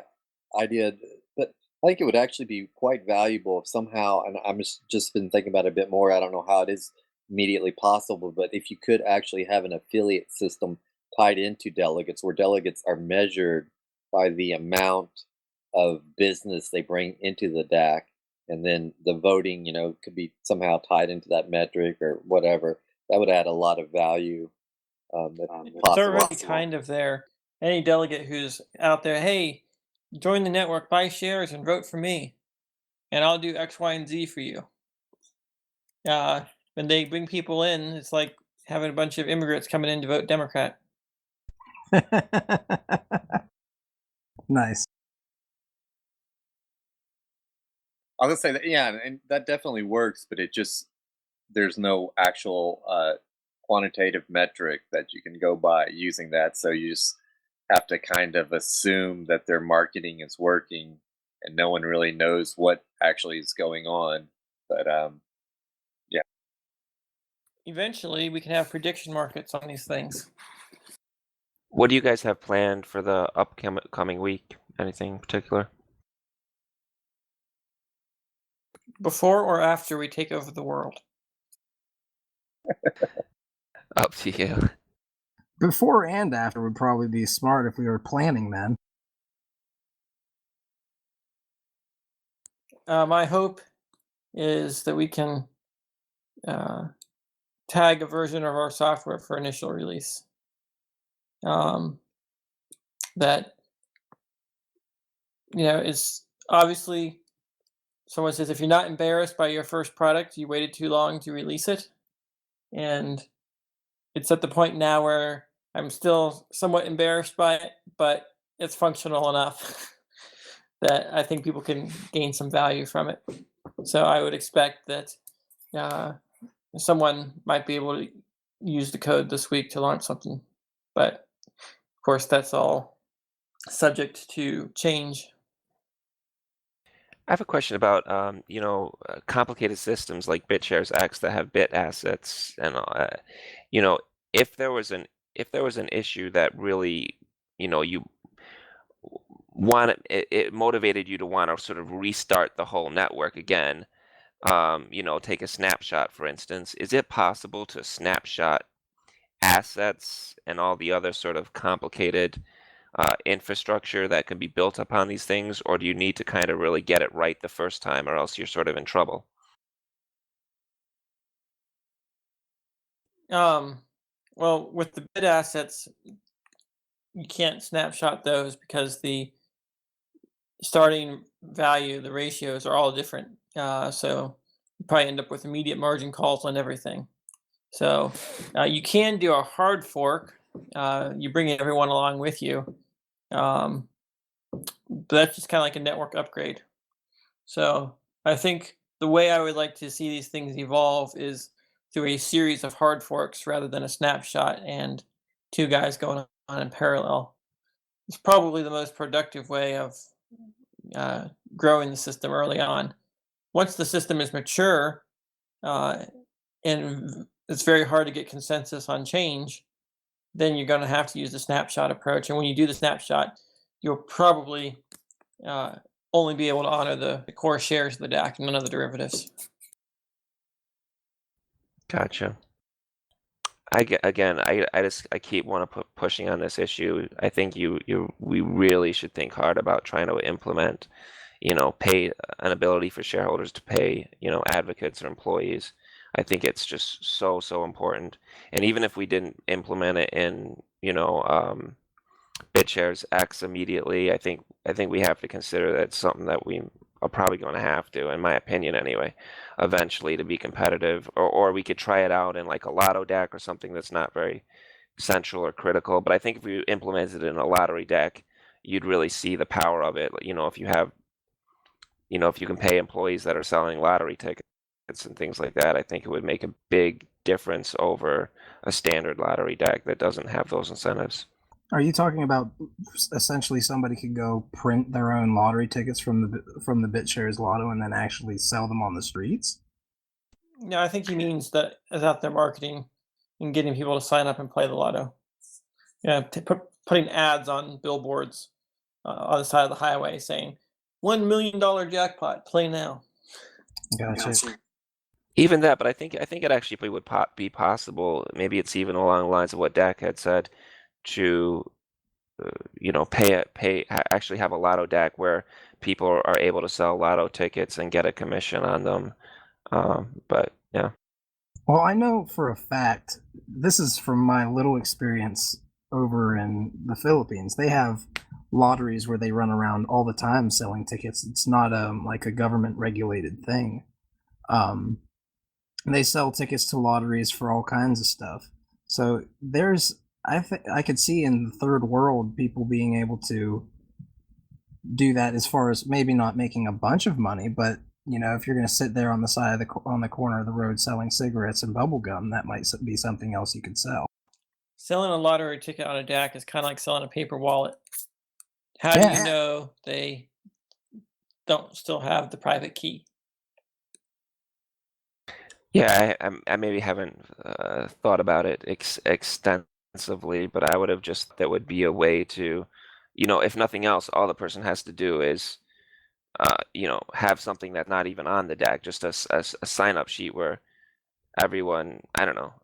idea that I think it would actually be quite valuable if somehow, and I'm just been thinking about it a bit more. I don't know how it is immediately possible, but if you could actually have an affiliate system tied into delegates, where delegates are measured by the amount of business they bring into the DAC, and then the voting, could be somehow tied into that metric or whatever. That would add a lot of value. It's already kind of there. Any delegate who's out there, hey, join the network, buy shares, and vote for me, and I'll do X, Y, and Z for you. When they bring people in, it's like having a bunch of immigrants coming in to vote Democrat. Nice. I was gonna say that, yeah, and that definitely works, but there's no actual quantitative metric that you can go by using that. So you just have to kind of assume that their marketing is working, and no one really knows what actually is going on. But yeah. Eventually, we can have prediction markets on these things. What do you guys have planned for the upcoming week? Anything in particular? Before or after we take over the world? Up to you. Before and after would probably be smart if we were planning then. My hope is that we can tag a version of our software for initial release. That is obviously, someone says, if you're not embarrassed by your first product, you waited too long to release it. And it's at the point now where I'm still somewhat embarrassed by it, but it's functional enough that I think people can gain some value from it. So I would expect that someone might be able to use the code this week to launch something. But of course, that's all subject to change. I have a question about complicated systems like Bitshares X that have bit assets, and if there was an issue that really you it motivated you to want to sort of restart the whole network again. Take a snapshot, for instance. Is it possible to snapshot assets and all the other sort of complicated infrastructure that can be built upon these things, or do you need to kind of really get it right the first time, or else you're sort of in trouble? Well, with the bit assets, you can't snapshot those because the starting value, the ratios are all different. So you probably end up with immediate margin calls on everything. So you can do a hard fork. You bring everyone along with you. But that's just kind of like a network upgrade. So I think the way I would like to see these things evolve is through a series of hard forks rather than a snapshot and two guys going on in parallel. It's probably the most productive way of growing the system early on. Once the system is mature, and it's very hard to get consensus on change, then you're going to have to use the snapshot approach. And when you do the snapshot, you'll probably only be able to honor the core shares of the DAC and none of the derivatives. Gotcha. I keep want to pushing on this issue. I think we really should think hard about trying to implement, pay an ability for shareholders to pay, advocates or employees. I think it's just so important. And even if we didn't implement it in, Bitshares X immediately, I think we have to consider that it's something that we are probably going to have to, in my opinion anyway, eventually to be competitive. Or we could try it out in like a lotto deck or something that's not very central or critical. But I think if we implemented it in a lottery deck, you'd really see the power of it. If you have, if you can pay employees that are selling lottery tickets and things like that, I think it would make a big difference over a standard lottery deck that doesn't have those incentives. Are you talking about essentially somebody could go print their own lottery tickets from the Bitshares Lotto and then actually sell them on the streets? No, I think he means that is out there marketing and getting people to sign up and play the lotto. Yeah, putting ads on billboards on the side of the highway saying $1 million jackpot, play now. Gotcha. Even that, but I think it actually would be possible. Maybe it's even along the lines of what Dak had said, to actually have a lotto deck where people are able to sell lotto tickets and get a commission on them. But yeah. Well, I know for a fact, this is from my little experience over in the Philippines. They have lotteries where they run around all the time selling tickets. It's not like a government regulated thing. They sell tickets to lotteries for all kinds of stuff. So I could see in the third world people being able to do that, as far as maybe not making a bunch of money, but if you're going to sit there on the side of on the corner of the road selling cigarettes and bubble gum, that might be something else you could sell. Selling a lottery ticket on a DAC is kind of like selling a paper wallet. How do you know they don't still have the private key? Yeah, I maybe haven't thought about it extensively, but I would have just, that would be a way to, if nothing else, all the person has to do is, have something that's not even on the deck, just a sign-up sheet where everyone, I don't know,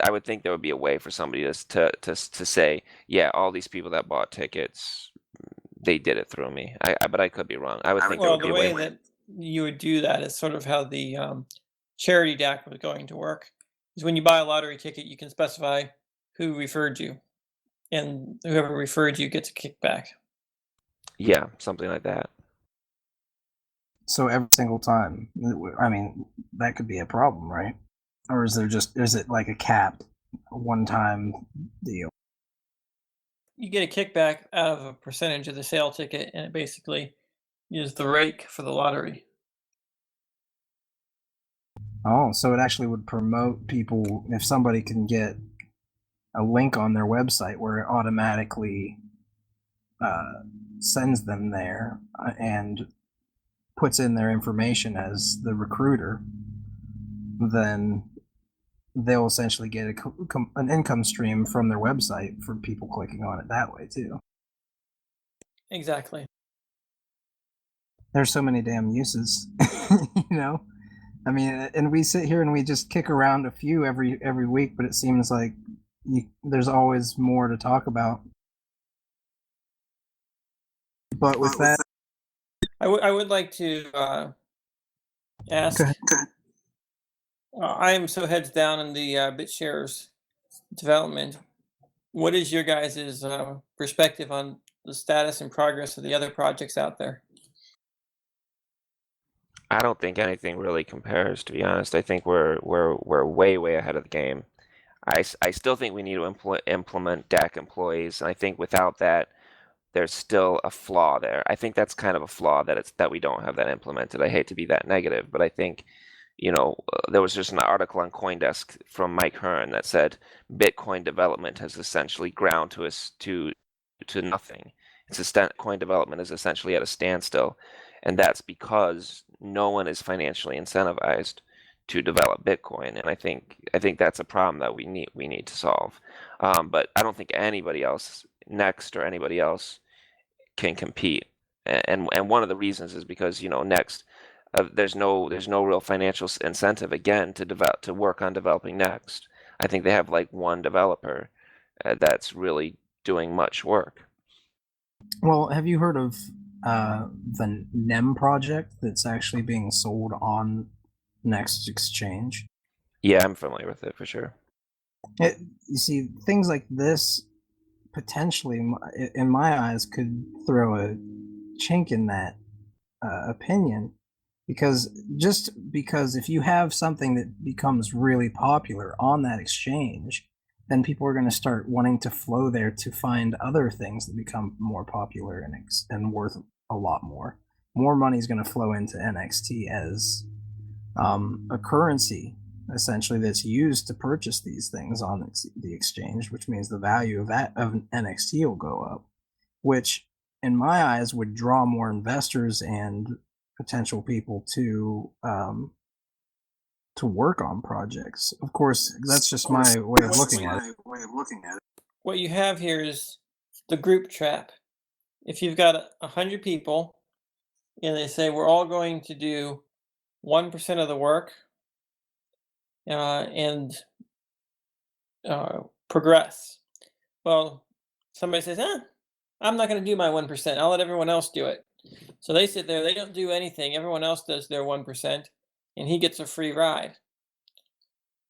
I would think there would be a way for somebody to say, yeah, all these people that bought tickets, they did it through me. But I could be wrong. I would think there would be a way. The way that you would do that is sort of how the charity DAC was going to work. Is when you buy a lottery ticket, you can specify who referred you, and whoever referred you gets a kickback. Yeah, something like that. So every single time, I mean, that could be a problem, right? Or is it like a capped one-time deal? You get a kickback out of a percentage of the sale ticket, and it basically is the rake for the lottery. Oh, so it actually would promote people if somebody can get a link on their website where it automatically sends them there and puts in their information as the recruiter, then they'll essentially get an income stream from their website for people clicking on it that way too. Exactly. There's so many damn uses, I mean, and we sit here and we just kick around a few every week, but it seems like there's always more to talk about. But with that, I would like to ask. I am so heads down in the Bitshares development. What is your guys' perspective on the status and progress of the other projects out there? I don't think anything really compares, to be honest. I think we're way ahead of the game. I still think we need to implement DAC employees, and I think without that, there's still a flaw there. I think that's kind of a flaw that we don't have that implemented. I hate to be that negative, but I think, there was just an article on CoinDesk from Mike Hearn that said Bitcoin development has essentially ground to nothing. Coin development is essentially at a standstill, and that's because no one is financially incentivized to develop Bitcoin, and I think that's a problem that we need to solve. But I don't think anybody else, Next or anybody else, can compete. And one of the reasons is because Next, there's no real financial incentive again to work on developing Next. I think they have like one developer that's really doing much work. Well, have you heard of the NEM project that's actually being sold on Next Exchange? Yeah, I'm familiar with it for sure. You see, things like this potentially, in my eyes, could throw a chink in that opinion, because if you have something that becomes really popular on that exchange, then people are going to start wanting to flow there to find other things that become more popular and worth a lot more. More money is going to flow into NXT as a currency, essentially, that's used to purchase these things on the exchange, which means the value of NXT will go up, which in my eyes would draw more investors and potential people to work on projects. Of course, that's just my way of looking at it. What you have here is the group trap. If you've got 100 people and they say we're all going to do 1% of the work and progress. Well, somebody says, I'm not going to do my 1%. I'll let everyone else do it. So they sit there, they don't do anything. Everyone else does their 1%, and he gets a free ride.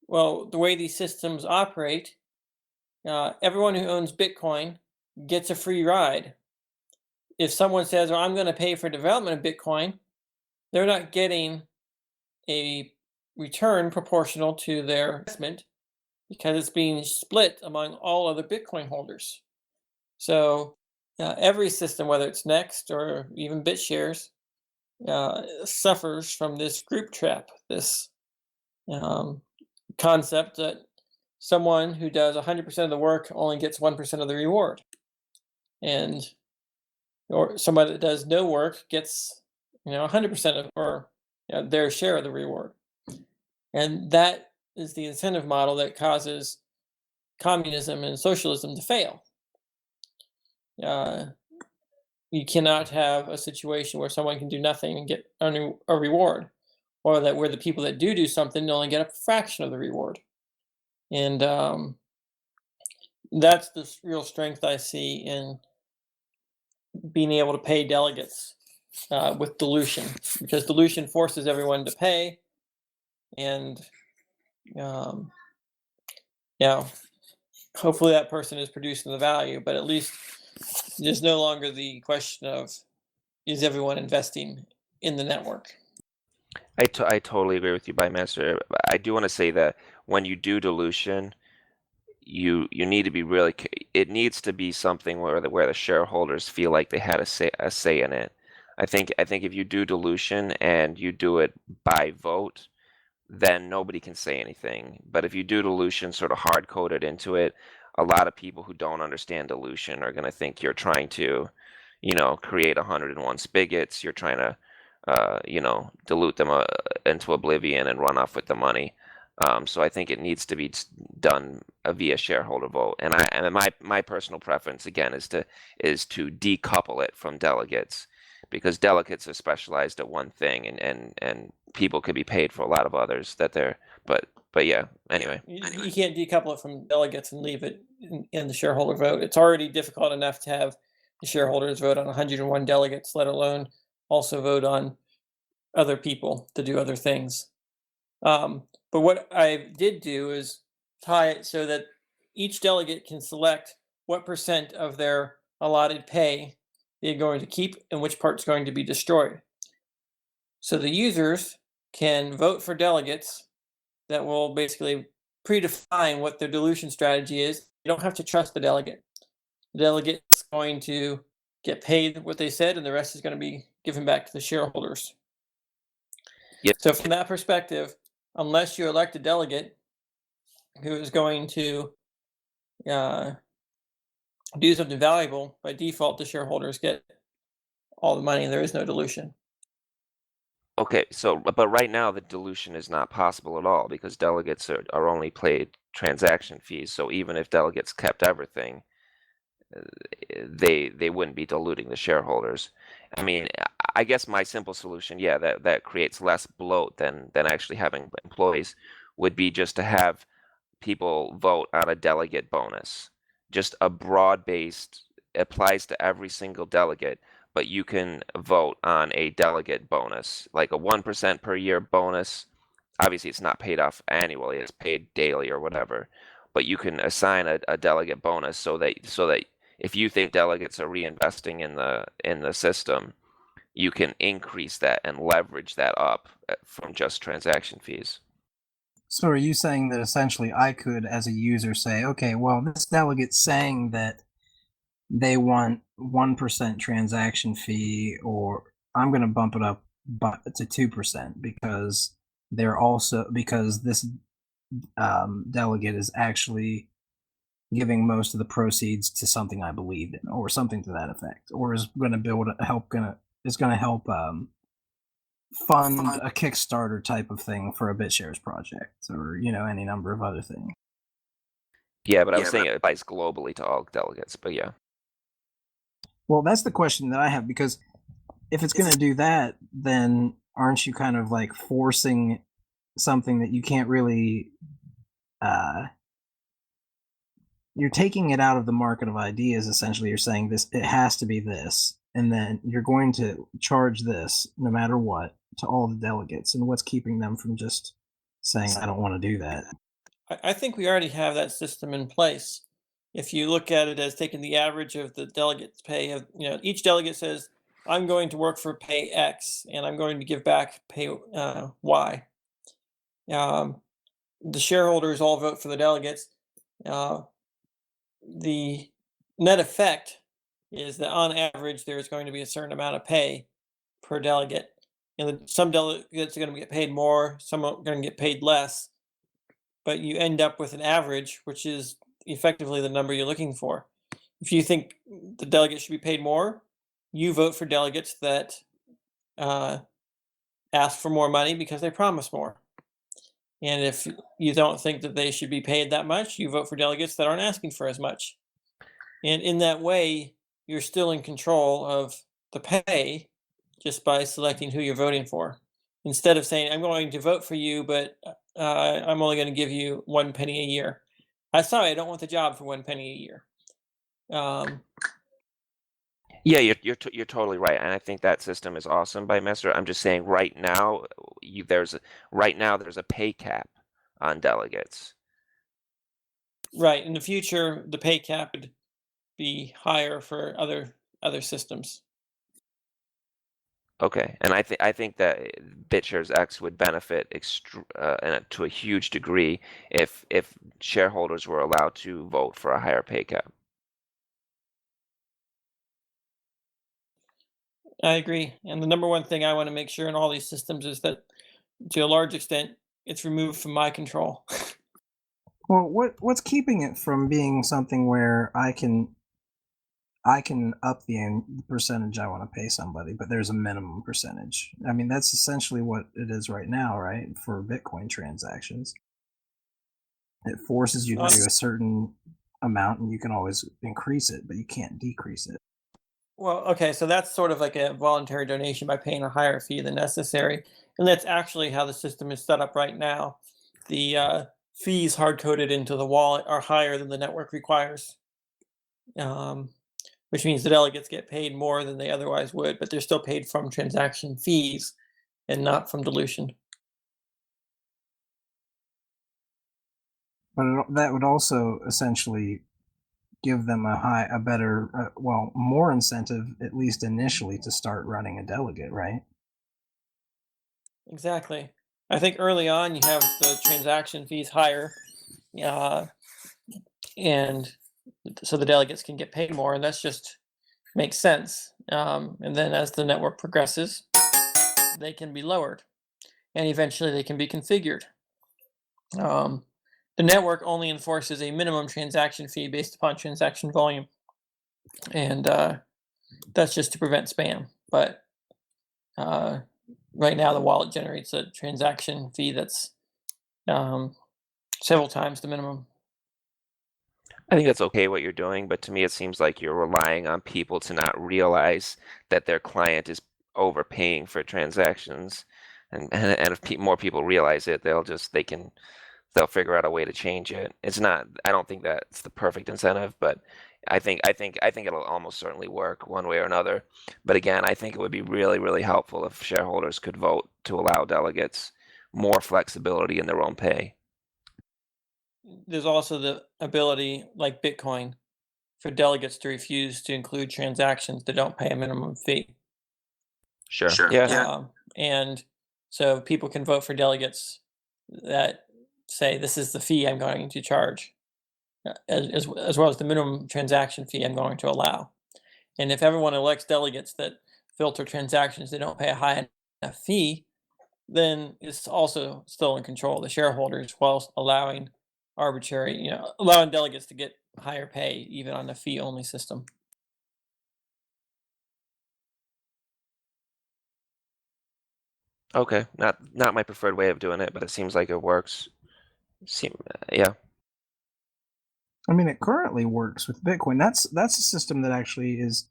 Well, the way these systems operate, everyone who owns Bitcoin gets a free ride. If someone says, I'm going to pay for development of Bitcoin, they're not getting a return proportional to their investment because it's being split among all other Bitcoin holders. So every system, whether it's Next or even Bitshares, suffers from this group trap, this concept that someone who does 100% of the work only gets 1% of the reward. Or somebody that does no work gets 100% of or their share of the reward. And that is the incentive model that causes communism and socialism to fail. You cannot have a situation where someone can do nothing and get a reward, or that where the people that do something only get a fraction of the reward. And that's the real strength I see in being able to pay delegates with dilution, because dilution forces everyone to pay, and hopefully that person is producing the value, but at least there's no longer the question of is everyone investing in the network. I totally agree with you, Bytemaster. I do want to say that when you do dilution, you need to be really. It needs to be something where the shareholders feel like they had a say in it. I think if you do dilution and you do it by vote, then nobody can say anything. But if you do dilution sort of hard coded into it, a lot of people who don't understand dilution are going to think you're trying to, create 101 spigots. You're trying to, dilute them into oblivion and run off with the money. So I think it needs to be done via shareholder vote. And my personal preference again is to decouple it from delegates, because delegates are specialized at one thing, and people could be paid for a lot of others that they're. But yeah. Anyway, you can't decouple it from delegates and leave it in the shareholder vote. It's already difficult enough to have the shareholders vote on 101 delegates, let alone also vote on other people to do other things. But what I did do is tie it so that each delegate can select what % of their allotted pay they're going to keep and which part's going to be destroyed. So the users can vote for delegates that will basically predefine what their dilution strategy is. You don't have to trust the delegate. The delegate's going to get paid what they said, and the rest is going to be given back to the shareholders. Yep. So from that perspective, unless you elect a delegate who is going to do something valuable, by default, the shareholders get all the money and there is no dilution. Okay, so but right now the dilution is not possible at all because delegates are only paid transaction fees. So even if delegates kept everything, they wouldn't be diluting the shareholders. I mean, I guess my simple solution, yeah, that creates less bloat than actually having employees, would be just to have people vote on a delegate bonus. Just a broad-based, applies to every single delegate, but you can vote on a delegate bonus, like a 1% per year bonus. Obviously, it's not paid off annually; it's paid daily or whatever. But you can assign a delegate bonus so that if you think delegates are reinvesting in the system, you can increase that and leverage that up from just transaction fees. So are you saying that essentially I could, as a user, say, okay, well, this delegate's saying that they want 1% transaction fee, or I'm going to bump it up to 2% because this delegate is actually giving most of the proceeds to something I believe in, or something to that effect, or is going to help fund a Kickstarter type of thing for a Bitshares project, or any number of other things. Yeah, but I was saying it applies globally to all delegates. But yeah. Well, that's the question that I have, because if it's going to do that, then aren't you kind of like forcing something that you can't really? You're taking it out of the market of ideas. Essentially, you're saying it has to be this, and then you're going to charge this no matter what to all the delegates. And what's keeping them from just saying, I don't want to do that? I think we already have that system in place. If you look at it as taking the average of the delegates' pay, each delegate says, I'm going to work for pay X, and I'm going to give back pay Y. The shareholders all vote for the delegates. The net effect is that on average, there's going to be a certain amount of pay per delegate. And some delegates are going to get paid more, some are going to get paid less. But you end up with an average, which is effectively the number you're looking for. If you think the delegate should be paid more, you vote for delegates that ask for more money because they promise more. And if you don't think that they should be paid that much, you vote for delegates that aren't asking for as much. And in that way, you're still in control of the pay just by selecting who you're voting for. Instead of saying, I'm going to vote for you, but I'm only going to give you 1 penny a year. I'm sorry, I don't want the job for 1 penny a year. Yeah, you're totally right, and I think that system is awesome, Bytemaster. I'm just saying right now, there's a pay cap on delegates. Right. In the future, the pay cap would be higher for other systems. Okay, and I think that Bitshares X would benefit to a huge degree if shareholders were allowed to vote for a higher pay cap. I agree. And the number one thing I want to make sure in all these systems is that, to a large extent, it's removed from my control. Well, what's keeping it from being something where I can up the percentage I want to pay somebody, but there's a minimum percentage? I mean, that's essentially what it is right now, right? For Bitcoin transactions, it forces you to do a certain amount, and you can always increase it, but you can't decrease it. Well, okay, so that's sort of like a voluntary donation by paying a higher fee than necessary. And that's actually how the system is set up right now. The fees hard-coded into the wallet are higher than the network requires, which means the delegates get paid more than they otherwise would, but they're still paid from transaction fees and not from dilution. But that would also essentially give them a better, more incentive, at least initially, to start running a delegate, right? Exactly. I think early on you have the transaction fees higher, uh, and so the delegates can get paid more, and that's just makes sense. And then as the network progresses, they can be lowered, and eventually they can be configured. The network only enforces a minimum transaction fee based upon transaction volume, and that's just to prevent spam. But right now, the wallet generates a transaction fee that's several times the minimum. I think that's okay what you're doing, but to me it seems like you're relying on people to not realize that their client is overpaying for transactions, and if more people realize it, they'll figure out a way to change it. It's not. I don't think that's the perfect incentive, but I think it'll almost certainly work one way or another. But again, I think it would be really, really helpful if shareholders could vote to allow delegates more flexibility in their own pay. There's also the ability, like Bitcoin, for delegates to refuse to include transactions that don't pay a minimum fee. Sure. Yeah. And so people can vote for delegates that say this is the fee I'm going to charge, as well as the minimum transaction fee I'm going to allow. And if everyone elects delegates that filter transactions that don't pay a high enough fee, then it's also still in control of the shareholders whilst allowing allowing delegates to get higher pay even on a fee only system. Okay. Not my preferred way of doing it, but it seems like it works. Yeah. I mean, it currently works with Bitcoin. That's a system that actually is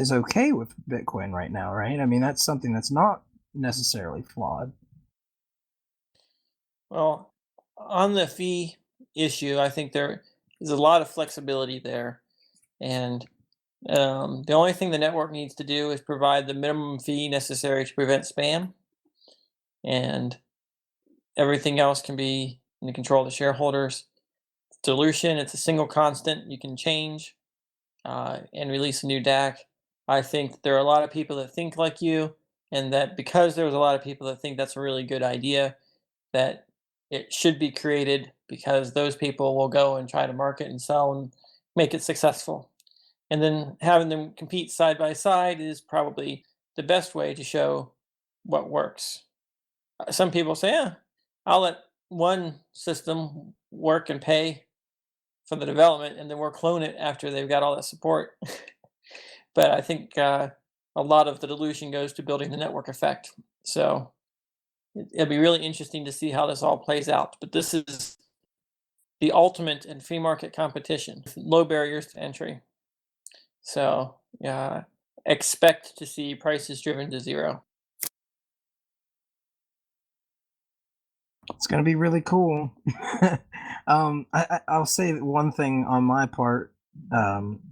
okay with Bitcoin right now, right? I mean, that's something that's not necessarily flawed. Well, on the fee issue, I think there is a lot of flexibility there. And the only thing the network needs to do is provide the minimum fee necessary to prevent spam. And everything else can be in the control of the shareholders. Dilution, it's a single constant you can change and release a new DAC. I think there are a lot of people that think like you, and that because there's a lot of people that think that's a really good idea, that it should be created because those people will go and try to market and sell and make it successful. And then having them compete side by side is probably the best way to show what works. Some people say, yeah, I'll let one system work and pay for the development, and then we'll clone it after they've got all that support. But I think a lot of the dilution goes to building the network effect. So it'll be really interesting to see how this all plays out. But this is the ultimate in free market competition, low barriers to entry. So expect to see prices driven to zero. It's going to be really cool. I'll say one thing on my part.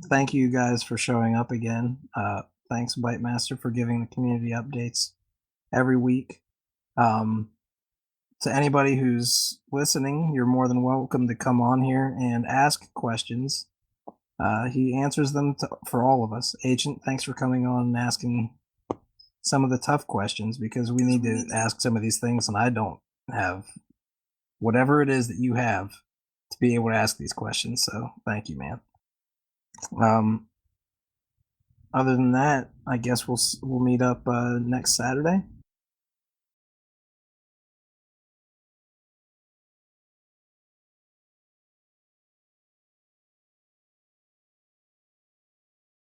Thank you guys for showing up again. Thanks, Bytemaster, for giving the community updates every week. To anybody who's listening, you're more than welcome to come on here and ask questions. He answers them for all of us. Agent, thanks for coming on and asking some of the tough questions, because we need to ask some of these things, and I don't have whatever it is that you have to be able to ask these questions. So thank you, man. Other than that, I guess we'll meet up next Saturday.